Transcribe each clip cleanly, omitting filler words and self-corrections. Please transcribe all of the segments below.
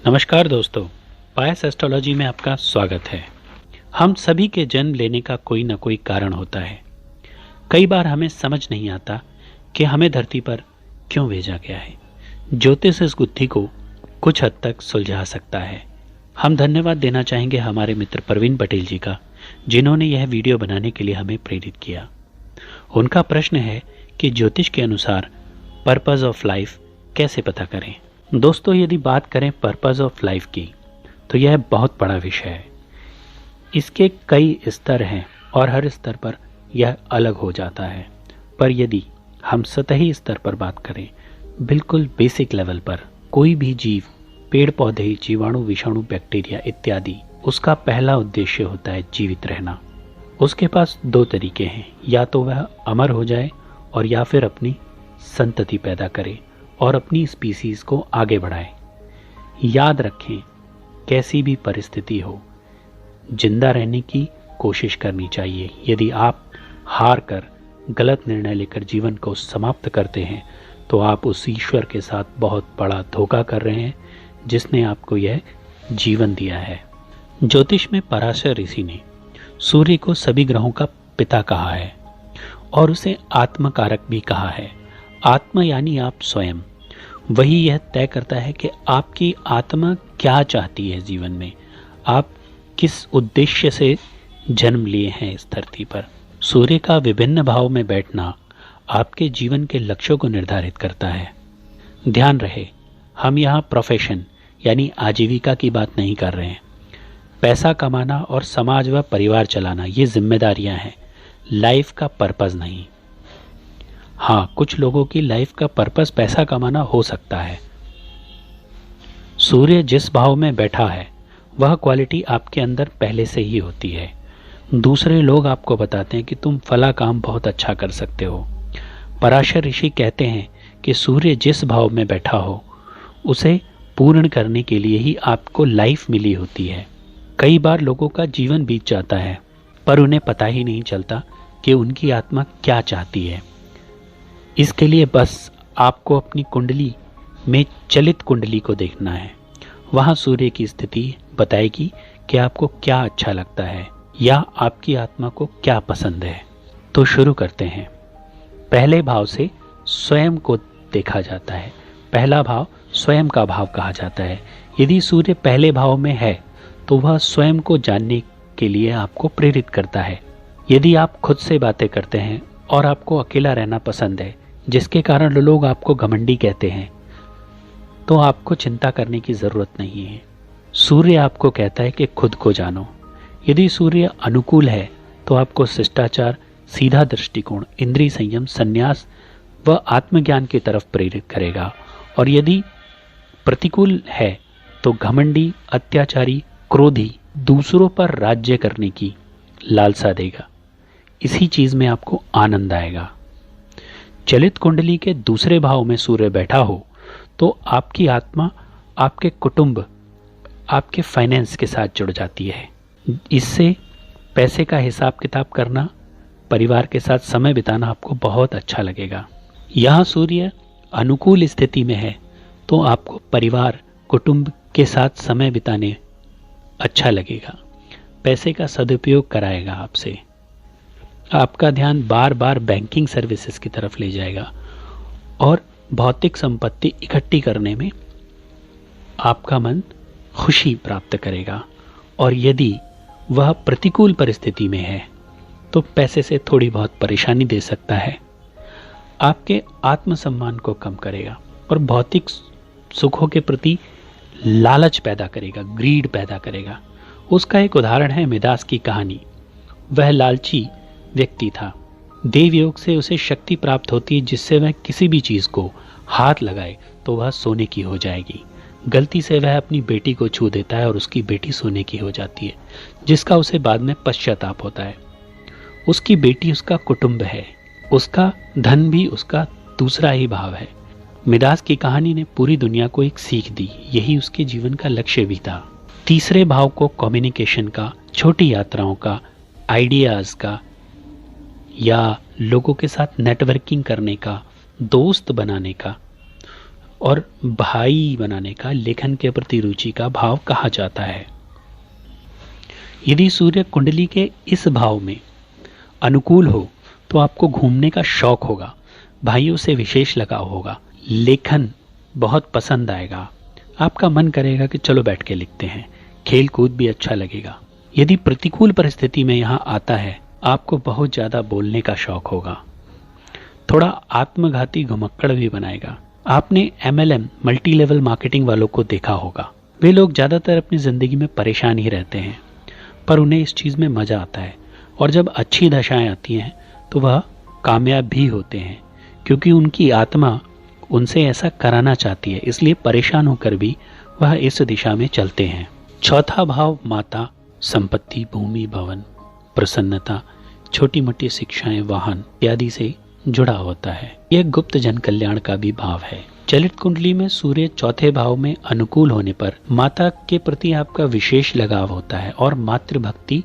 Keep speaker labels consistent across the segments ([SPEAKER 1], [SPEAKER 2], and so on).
[SPEAKER 1] नमस्कार दोस्तों, पायस एस्ट्रोलॉजी में आपका स्वागत है। हम सभी के जन्म लेने का कोई ना कोई कारण होता है। कई बार हमें समझ नहीं आता कि हमें धरती पर क्यों भेजा गया है। ज्योतिष इस गुत्थी को कुछ हद तक सुलझा सकता है। हम धन्यवाद देना चाहेंगे हमारे मित्र प्रवीण पटेल जी का, जिन्होंने यह वीडियो बनाने के लिए हमें प्रेरित किया। उनका प्रश्न है कि ज्योतिष के अनुसार पर्पस ऑफ लाइफ कैसे पता करें। दोस्तों, यदि बात करें पर्पस ऑफ लाइफ की, तो यह बहुत बड़ा विषय है। इसके कई स्तर हैं और हर स्तर पर यह अलग हो जाता है। पर यदि हम सतही स्तर पर बात करें, बिल्कुल बेसिक लेवल पर, कोई भी जीव, पेड़ पौधे, जीवाणु, विषाणु, बैक्टीरिया इत्यादि, उसका पहला उद्देश्य होता है जीवित रहना। उसके पास दो तरीके हैं, या तो वह अमर हो जाए और या फिर अपनी संतति पैदा करे और अपनी स्पीसीज को आगे बढ़ाए। याद रखें, कैसी भी परिस्थिति हो, जिंदा रहने की कोशिश करनी चाहिए। यदि आप हार कर गलत निर्णय लेकर जीवन को समाप्त करते हैं, तो आप उस ईश्वर के साथ बहुत बड़ा धोखा कर रहे हैं, जिसने आपको यह जीवन दिया है। ज्योतिष में पराशर ऋषि ने सूर्य को सभी ग्रहों का पिता कहा है और उसे आत्मकारक भी कहा है। आत्मा यानी आप स्वयं। वही यह तय करता है कि आपकी आत्मा क्या चाहती है जीवन में, आप किस उद्देश्य से जन्म लिए हैं इस धरती पर। सूर्य का विभिन्न भाव में बैठना आपके जीवन के लक्ष्यों को निर्धारित करता है। ध्यान रहे, हम यहाँ प्रोफेशन यानी आजीविका की बात नहीं कर रहे हैं। पैसा कमाना और समाज व परिवार चलाना ये जिम्मेदारियां हैं, लाइफ का पर्पस नहीं। हाँ, कुछ लोगों की लाइफ का पर्पस पैसा कमाना हो सकता है। सूर्य जिस भाव में बैठा है, वह क्वालिटी आपके अंदर पहले से ही होती है। दूसरे लोग आपको बताते हैं कि तुम फला काम बहुत अच्छा कर सकते हो। पराशर ऋषि कहते हैं कि सूर्य जिस भाव में बैठा हो, उसे पूर्ण करने के लिए ही आपको लाइफ मिली होती है। कई बार लोगों का जीवन बीत जाता है, पर उन्हें पता ही नहीं चलता कि उनकी आत्मा क्या चाहती है। इसके लिए बस आपको अपनी कुंडली में चलित कुंडली को देखना है। वहाँ सूर्य की स्थिति बताएगी कि आपको क्या अच्छा लगता है या आपकी आत्मा को क्या पसंद है। तो शुरू करते हैं। पहले भाव से स्वयं को देखा जाता है। पहला भाव स्वयं का भाव कहा जाता है। यदि सूर्य पहले भाव में है, तो वह स्वयं को जानने के लिए आपको प्रेरित करता है। यदि आप खुद से बातें करते हैं और आपको अकेला रहना पसंद है, जिसके कारण लोग आपको घमंडी कहते हैं, तो आपको चिंता करने की ज़रूरत नहीं है। सूर्य आपको कहता है कि खुद को जानो। यदि सूर्य अनुकूल है, तो आपको शिष्टाचार, सीधा दृष्टिकोण, इंद्रिय संयम, संन्यास व आत्मज्ञान की तरफ प्रेरित करेगा। और यदि प्रतिकूल है, तो घमंडी, अत्याचारी, क्रोधी, दूसरों पर राज्य करने की लालसा देगा। इसी चीज़ में आपको आनंद आएगा। चलित कुंडली के दूसरे भाव में सूर्य बैठा हो, तो आपकी आत्मा आपके कुटुंब, आपके फाइनेंस के साथ जुड़ जाती है। इससे पैसे का हिसाब किताब करना, परिवार के साथ समय बिताना आपको बहुत अच्छा लगेगा। यहाँ सूर्य अनुकूल स्थिति में है, तो आपको परिवार, कुटुंब के साथ समय बिताने अच्छा लगेगा। पैसे का सदुपयोग कराएगा आपसे। आपका ध्यान बार बार बैंकिंग सर्विसेज की तरफ ले जाएगा और भौतिक संपत्ति इकट्ठी करने में आपका मन खुशी प्राप्त करेगा। और यदि वह प्रतिकूल परिस्थिति में है, तो पैसे से थोड़ी बहुत परेशानी दे सकता है, आपके आत्मसम्मान को कम करेगा और भौतिक सुखों के प्रति लालच पैदा करेगा, ग्रीड पैदा करेगा। उसका एक उदाहरण है मिदास की कहानी। वह लालची व्यक्ति था। देवयोग से उसे शक्ति प्राप्त होती है, जिससे वह किसी भी चीज़ को हाथ लगाए तो वह सोने की हो जाएगी। गलती से वह अपनी बेटी को छू देता है और उसकी बेटी सोने की हो जाती है, जिसका उसे बाद में पश्चाताप होता है। उसकी बेटी उसका कुटुंब है, उसका धन भी उसका दूसरा ही भाव है। मिदास की कहानी ने पूरी दुनिया को एक सीख दी। यही उसके जीवन का लक्ष्य भी था। तीसरे भाव को कम्युनिकेशन का, छोटी यात्राओं का, आइडियाज़ का या लोगों के साथ नेटवर्किंग करने का, दोस्त बनाने का और भाई बनाने का, लेखन के प्रति रुचि का भाव कहा जाता है। यदि सूर्य कुंडली के इस भाव में अनुकूल हो तो आपको घूमने का शौक होगा, भाइयों से विशेष लगाव होगा, लेखन बहुत पसंद आएगा, आपका मन करेगा कि चलो बैठ के लिखते हैं, खेल कूद भी अच्छा लगेगा। यदि प्रतिकूल परिस्थिति में यहाँ आता है, आपको बहुत ज़्यादा बोलने का शौक होगा, थोड़ा आत्मघाती घुमक्कड़ भी बनाएगा। आपने MLM मल्टी लेवल मार्केटिंग वालों को देखा होगा, वे लोग ज़्यादातर अपनी ज़िंदगी में परेशान ही रहते हैं, पर उन्हें इस चीज़ में मज़ा आता है और जब अच्छी दशाएं आती हैं तो वह कामयाब भी होते हैं, क्योंकि उनकी आत्मा उनसे ऐसा कराना चाहती है, इसलिए परेशान होकर भी वह इस दिशा में चलते हैं। चौथा भाव माता, संपत्ति, भूमि, भवन, प्रसन्नता, छोटी मोटी शिक्षाएं, वाहन इत्यादि से जुड़ा होता है। यह गुप्त जन कल्याण का भी भाव है। चलित कुंडली में सूर्य चौथे भाव में अनुकूल होने पर माता के प्रति आपका विशेष लगाव होता है और मातृभक्ति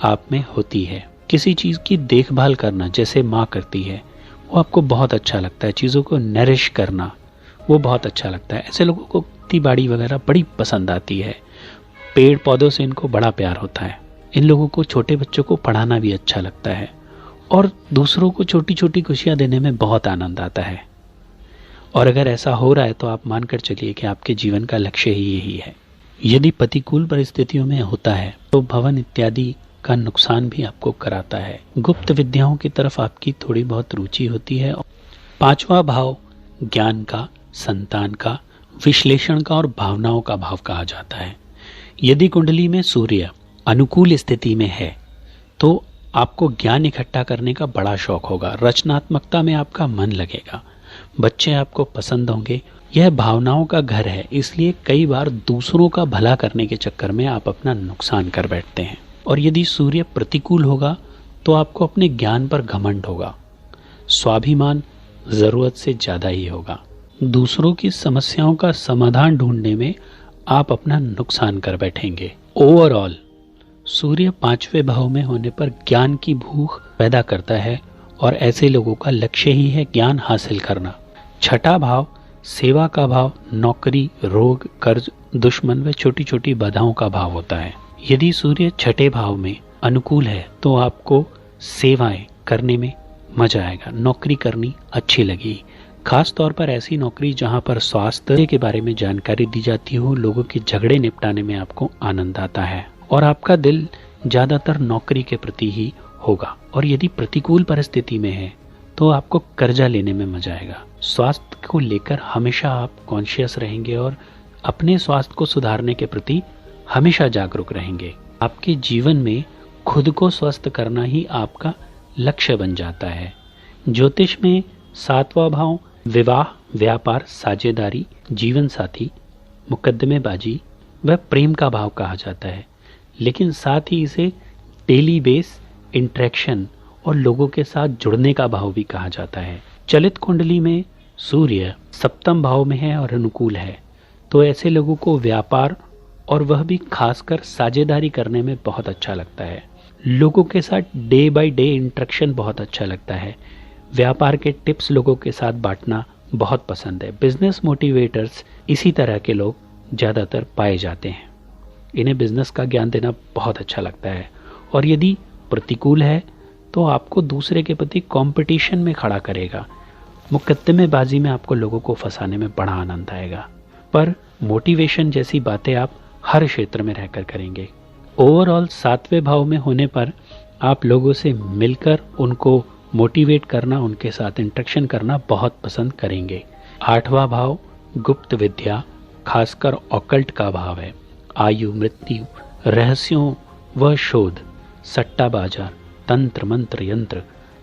[SPEAKER 1] आप में होती है। किसी चीज की देखभाल करना जैसे माँ करती है वो आपको बहुत अच्छा लगता है, चीजों को नरिश करना वो बहुत अच्छा लगता है। ऐसे लोगों को खेती बाड़ी वगैरह बड़ी पसंद आती है, पेड़ पौधों से इनको बड़ा प्यार होता है। इन लोगों को छोटे बच्चों को पढ़ाना भी अच्छा लगता है और दूसरों को छोटी छोटी खुशियां देने में बहुत आनंद आता है। और अगर ऐसा हो रहा है तो आप मानकर चलिए कि आपके जीवन का लक्ष्य ही यही है। यदि प्रतिकूल परिस्थितियों में होता है तो भवन इत्यादि का नुकसान भी आपको कराता है। गुप्त विद्याओं की तरफ आपकी थोड़ी बहुत रुचि होती है। पांचवा भाव ज्ञान का, संतान का, विश्लेषण का और भावनाओं का भाव कहा जाता है। यदि कुंडली में सूर्य अनुकूल स्थिति में है तो आपको ज्ञान इकट्ठा करने का बड़ा शौक होगा, रचनात्मकता में आपका मन लगेगा, बच्चे आपको पसंद होंगे। यह भावनाओं का घर है, इसलिए कई बार दूसरों का भला करने के चक्कर में आप अपना नुकसान कर बैठते हैं। और यदि सूर्य प्रतिकूल होगा तो आपको अपने ज्ञान पर घमंड होगा, स्वाभिमान जरूरत से ज्यादा ही होगा, दूसरों की समस्याओं का समाधान ढूंढने में आप अपना नुकसान कर बैठेंगे। ओवरऑल सूर्य पांचवें भाव में होने पर ज्ञान की भूख पैदा करता है और ऐसे लोगों का लक्ष्य ही है ज्ञान हासिल करना। छठा भाव सेवा का भाव, नौकरी, रोग, कर्ज, दुश्मन व छोटी छोटी बाधाओं का भाव होता है। यदि सूर्य छठे भाव में अनुकूल है तो आपको सेवाएं करने में मजा आएगा, नौकरी करनी अच्छी लगेगी, खास तौर पर ऐसी नौकरी जहां पर स्वास्थ्य के बारे में जानकारी दी जाती हो, लोगों के झगड़े निपटाने में आपको आनंद आता है और आपका दिल ज्यादातर नौकरी के प्रति ही होगा। और यदि प्रतिकूल परिस्थिति में है तो आपको कर्जा लेने में मजा आएगा। स्वास्थ्य को लेकर हमेशा आप कॉन्शियस रहेंगे और अपने स्वास्थ्य को सुधारने के प्रति हमेशा जागरूक रहेंगे। आपके जीवन में खुद को स्वस्थ करना ही आपका लक्ष्य बन जाता है। ज्योतिष में सातवां भाव विवाह, व्यापार, साझेदारी, जीवन साथी, मुकदमेबाजी व प्रेम का भाव कहा जाता है, लेकिन साथ ही इसे डेली बेस इंटरेक्शन और लोगों के साथ जुड़ने का भाव भी कहा जाता है। चलित कुंडली में सूर्य सप्तम भाव में है और अनुकूल है तो ऐसे लोगों को व्यापार और वह भी खासकर साझेदारी करने में बहुत अच्छा लगता है। लोगों के साथ डे बाय डे इंटरेक्शन बहुत अच्छा लगता है। व्यापार के टिप्स लोगों के साथ बांटना बहुत पसंद है। बिजनेस मोटिवेटर्स इसी तरह के लोग ज़्यादातर पाए जाते हैं। इन्हें बिजनेस का ज्ञान देना बहुत अच्छा लगता है। और यदि प्रतिकूल है तो आपको दूसरे के प्रति कंपटीशन में खड़ा करेगा। मुकदमेबाजी में आपको लोगों को फंसाने में बड़ा आनंद आएगा, पर मोटिवेशन जैसी बातें आप हर क्षेत्र में रहकर करेंगे। ओवरऑल सातवें भाव में होने पर आप लोगों से मिलकर उनको मोटिवेट करना, उनके साथ इंटरेक्शन करना बहुत पसंद करेंगे। आठवां भाव गुप्त विद्या, खासकर ऑकल्ट का भाव है। आयु, मृत्यु, रहस्यों व शोध, सट्टा बाजार, तंत्र मंत्र यंत्र,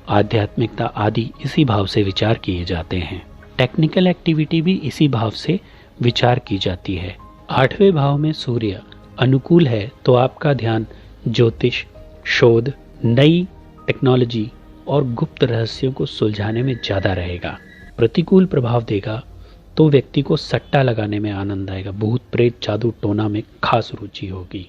[SPEAKER 1] आध्यात्मिकता आदि इसी भाव से विचार किए जाते हैं। टेक्निकल एक्टिविटी भी इसी भाव से विचार की जाती है। आठवें भाव में सूर्य अनुकूल है तो आपका ध्यान ज्योतिष, शोध, नई टेक्नोलॉजी और गुप्त रहस्यों को सुलझाने में ज़्यादा रहेगा। प्रतिकूल प्रभाव देगा तो व्यक्ति को सट्टा लगाने में आनंद आएगा, भूत प्रेत जादू टोना में खास रुचि होगी।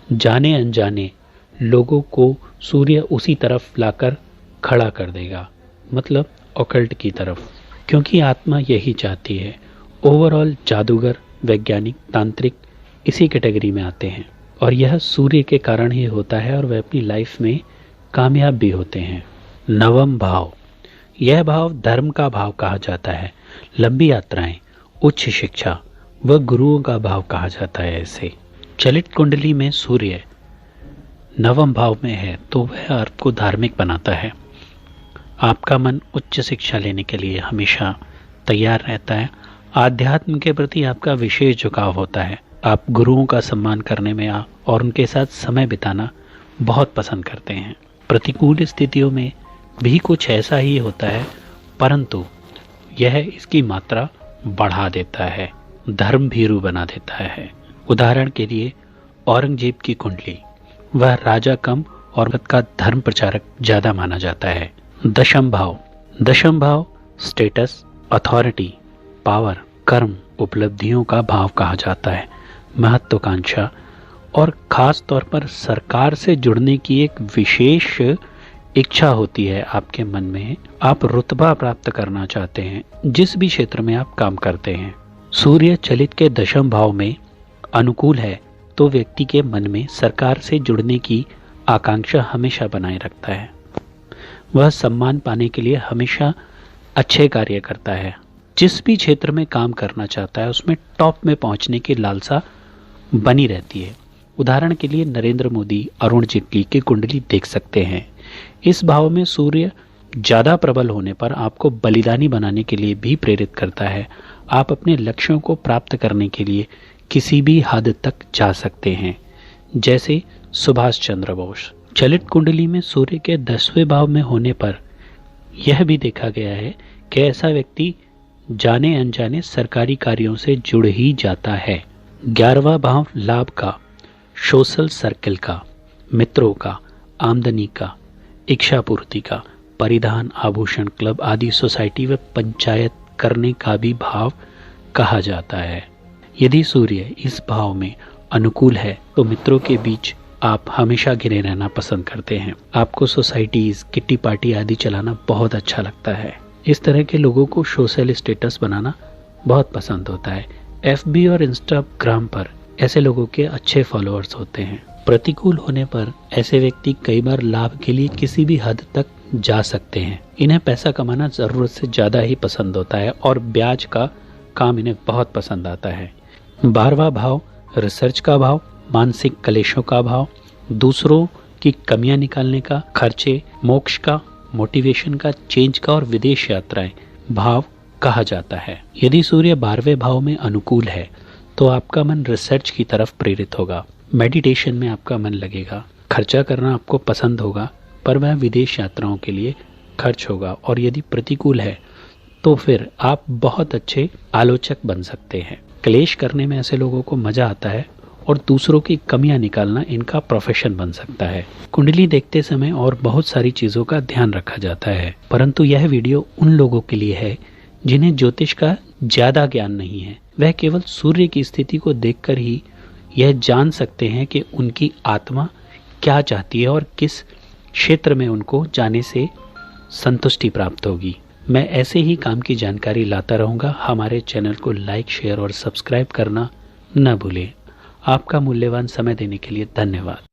[SPEAKER 1] जाने अनजाने लोगों को सूर्य उसी तरफ लाकर खड़ा कर देगा, मतलब ऑकल्ट की तरफ, क्योंकि आत्मा यही चाहती है। ओवरऑल जादूगर, वैज्ञानिक, तांत्रिक इसी कैटेगरी में आते हैं और यह सूर्य के कारण ही होता है और वह अपनी लाइफ में कामयाब भी होते हैं। नवम भाव, यह भाव धर्म का भाव कहा जाता है। लंबी यात्राएं, उच्च शिक्षा व गुरुओं का भाव कहा जाता है इसे। चलित कुंडली में सूर्य नवम भाव में है तो वह आपको धार्मिक बनाता है। आपका मन उच्च शिक्षा लेने के लिए हमेशा तैयार रहता है। आध्यात्म के प्रति आपका विशेष झुकाव होता है। आप गुरुओं का सम्मान करने में और उनके साथ समय बिताना बहुत पसंद करते हैं। प्रतिकूल स्थितियों में भी कुछ ऐसा ही होता है, परंतु यह इसकी मात्रा बढ़ा देता है, धर्म भीरू बना देता है। उदाहरण के लिए औरंगजेब की कुंडली, वह राजा कम और वह का धर्म प्रचारक ज्यादा माना जाता है। दशम भाव, दशम भाव स्टेटस, अथॉरिटी, पावर, कर्म, उपलब्धियों का भाव कहा जाता है। महत्वाकांक्षा और खास तौर पर सरकार से जुड़ने की एक विशेष इच्छा होती है आपके मन में। आप रुतबा प्राप्त करना चाहते हैं जिस भी क्षेत्र में आप काम करते हैं। सूर्य चलित के दशम भाव में अनुकूल है तो व्यक्ति के मन में सरकार से जुड़ने की आकांक्षा हमेशा बनाए रखता है। वह सम्मान पाने के लिए हमेशा अच्छे कार्य करता है। जिस भी क्षेत्र में काम करना चाहता है उसमें टॉप में पहुंचने की लालसा बनी रहती है। उदाहरण के लिए नरेंद्र मोदी, अरुण जेटली की कुंडली देख सकते हैं। इस भाव में सूर्य ज़्यादा प्रबल होने पर आपको बलिदानी बनाने के लिए भी प्रेरित करता है। आप अपने लक्ष्यों को प्राप्त करने के लिए किसी भी हद तक जा सकते हैं, जैसे सुभाष चंद्र बोस। चलित कुंडली में सूर्य के 10वें भाव में होने पर यह भी देखा गया है कि ऐसा व्यक्ति जाने अनजाने सरकारी कार्यों से जुड़ ही जाता है। 11वां भाव लाभ का, सोशल सर्कल का, मित्रों का, आमदनी का, इच्छा पूर्ति का, परिधान, आभूषण, क्लब आदि सोसाइटी व पंचायत करने का भी भाव कहा जाता है। यदि सूर्य इस भाव में अनुकूल है तो मित्रों के बीच आप हमेशा घिरे रहना पसंद करते हैं। आपको सोसाइटीज, किट्टी पार्टी आदि चलाना बहुत अच्छा लगता है। इस तरह के लोगों को सोशल स्टेटस बनाना बहुत पसंद होता है। FB और इंस्टाग्राम पर ऐसे लोगों के अच्छे फॉलोअर्स होते हैं। प्रतिकूल होने पर ऐसे व्यक्ति कई बार लाभ के लिए किसी भी हद तक जा सकते हैं। इन्हें पैसा कमाना ज़रूरत से ज़्यादा ही पसंद होता है और ब्याज का काम इन्हें बहुत पसंद आता है। 12वां भाव रिसर्च का भाव, मानसिक कलेशों का भाव, दूसरों की कमियां निकालने का, खर्चे, मोक्ष का, मोटिवेशन का, चेंज का और विदेश यात्राएं भाव कहा जाता है। यदि सूर्य 12वें भाव में अनुकूल है तो आपका मन रिसर्च की तरफ प्रेरित होगा। मेडिटेशन में आपका मन लगेगा। खर्चा करना आपको पसंद होगा पर वह विदेश यात्राओं के लिए खर्च होगा। और यदि प्रतिकूल है तो फिर आप बहुत अच्छे आलोचक बन सकते हैं। क्लेश करने में ऐसे लोगों को मजा आता है और दूसरों की कमियां निकालना इनका प्रोफेशन बन सकता है। कुंडली देखते समय और बहुत सारी चीज़ों का ध्यान रखा जाता है, परंतु यह वीडियो उन लोगों के लिए है जिन्हें ज्योतिष का ज़्यादा ज्ञान नहीं है। वह केवल सूर्य की स्थिति को देखकर ही यह जान सकते हैं कि उनकी आत्मा क्या चाहती है और किस क्षेत्र में उनको जाने से संतुष्टि प्राप्त होगी। मैं ऐसे ही काम की जानकारी लाता रहूँगा। हमारे चैनल को लाइक, शेयर और सब्सक्राइब करना न भूलें। आपका मूल्यवान समय देने के लिए धन्यवाद।